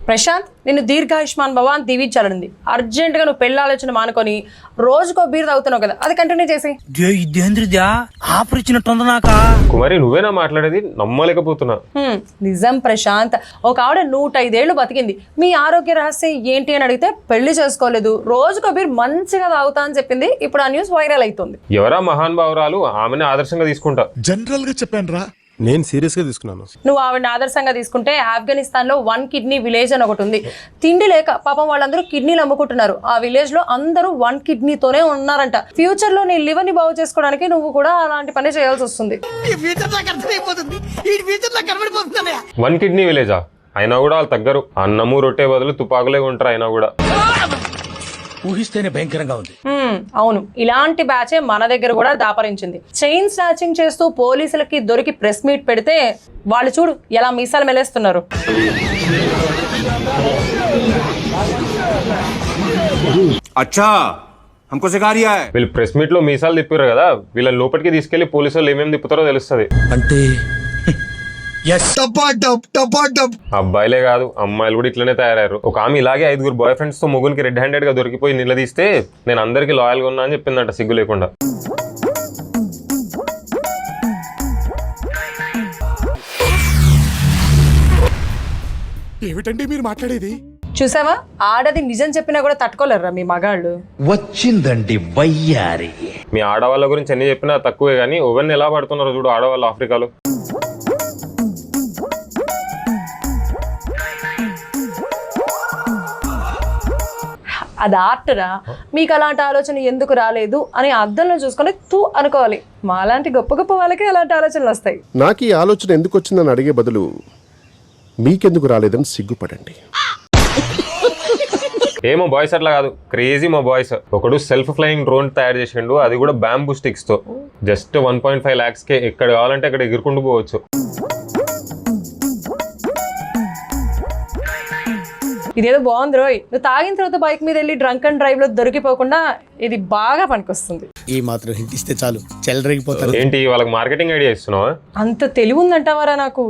ప్రశాంత్, నిన్ను దీర్ఘాయుష్మాన్ భవ అని దీవించాలనుంది. అర్జెంటుగా నువ్వు పెళ్లి ఆలోచన మానుకొని రోజుకో బీర్ తాగుతున్నావు కదా, అది కంటిన్యూ చేసి. కుమారి, నువ్వేనా మాట్లాడేది? నమ్మలేకపోతున్నా. నిజం ప్రశాంత్, ఒక ఆవిడ 105 ఏళ్లు బతికింది. మీ ఆరోగ్య రహస్యం ఏంటి అని అడిగితే పెళ్లి చేసుకోలేదు, రోజుకో బీర్ మంచిగా తాగుతా అని చెప్పింది. ఇప్పుడు ఆ న్యూస్ వైరల్ అవుతుంది. ఎవరా మహాన్ భావురాలు? ఆమెను ఆదర్శంగా తీసుకుంటా. జనరల్ గా చెప్పాను రా, నేను సీరియస్ గా తీసుకున్నాను. నువ్వు ఆవిడని ఆదర్శంగా తీసుకుంటే ఆఫ్ఘనిస్తాన్ లో 1 కిడ్నీ విలేజ్ అని ఒకటి ఉంది. తిండి లేక పాపం వాళ్ళందరూ కిడ్నీలు అమ్ముకుంటున్నారు. ఆ విలేజ్ లో అందరూ 1 కిడ్నీతోనే ఉన్నారంట. ఫ్యూచర్ లో నీ లివర్ ని బాగు చేసుకోవడానికి నువ్వు కూడా అలాంటి పని చేయాల్సి వస్తుంది. 1 కిడ్నీ విలేజా? అయినా కూడా వాళ్ళు తగ్గరు. అన్నము రొట్టె బదులు తుపాకులే ఉంటారు. అయినా కూడా ఊహిస్తేనే భయంకరంగా ఉంది. అవును, ఇలాంటి బ్యాచే మన దగ్గర కూడా దాపరించింది. చైన్ స్నాచింగ్ చేస్తూ పోలీసులకి దొరికి ప్రెస్ మీట్ పెడితే వాళ్ళు చూడు ఎలా మీసాలు మెలేస్తున్నారు. అచ్చా, హమ్కో సిఖా రియా హై. వీళ్ళు ప్రెస్ మీట్ లో మీసాలు తిప్పారు కదా, వీళ్ళని లోపలికి తీసుకెళ్లి పోలీసు వాళ్ళు ఏమేమి తిప్పుతారో తెలుస్తుంది. అంటే అబ్బాయిలే కాదు, అమ్మాయిలు కూడా ఇట్లనే తయారయ్యారు. ఒక ఆమె ఇలాగే 5 బాయ్ ఫ్రెండ్స్ తో ముగ్గురికి రెడ్ హ్యాండెడ్ గా దొరికిపోయి నిలదీస్తే నేను అందరికి లాయల్ గా ఉన్నా అని చెప్పిందంట, సిగ్గు లేకుండా. ఏమిటండి మీరు మాట్లాడేది? చూసావా, ఆడది నిజం చెప్పినా కూడా తట్టుకోలేరురా మీ మగాళ్ళు. వచ్చిందండి వయ్యారి. మీ ఆడవాళ్ళ గురించి ఎన్ని చెప్పినా తక్కువే, కానీ ఓవెన్ ఎలా పడుతున్నారో చూడు ఆడవాళ్ళు ఆఫ్రికాలో. అది ఆర్టరా? మీకు అలాంటి ఆలోచన ఎందుకు రాలేదు అని అద్దంలో చూసుకొని తూ అనుకోవాలి. మాలాంటి గొప్ప గొప్ప వాళ్ళకి అలాంటి ఆలోచనలు వస్తాయి. నాకు ఈ ఆలోచన ఎందుకు వచ్చిందని అడిగే బదులు మీకెందుకు రాలేదని సిగ్గుపడండి. ఏమో బాయ్స్ అట్లా కాదు, క్రేజీ మా బాయ్స్. ఒకడు సెల్ఫ్ ఫ్లయింగ్ డ్రోన్ తయారు చేసిండు, అది కూడా బ్యాంబూ స్టిక్స్ తో. జస్ట్ 1.5 lakhs కే ఎక్కడ కావాలంటే అక్కడ ఎగురుకుంటూ పోవచ్చు. ఇదేదో బాగుంది రోయ్. నువ్వు తాగిన తర్వాత బైక్ మీద వెళ్ళి డ్రంక్ అండ్ డ్రైవ్ లో దొరికిపోకుండా ఇది బాగా పనికొస్తుంది. ఈ మాత్రం హింట్ ఇస్తే చాలు, చెలరేగిపోతారు. ఏంటి వాళ్ళకి మార్కెటింగ్ ఐడియా ఇస్తున్నావా? అంత తెలివి ఉందంటావారా నాకు?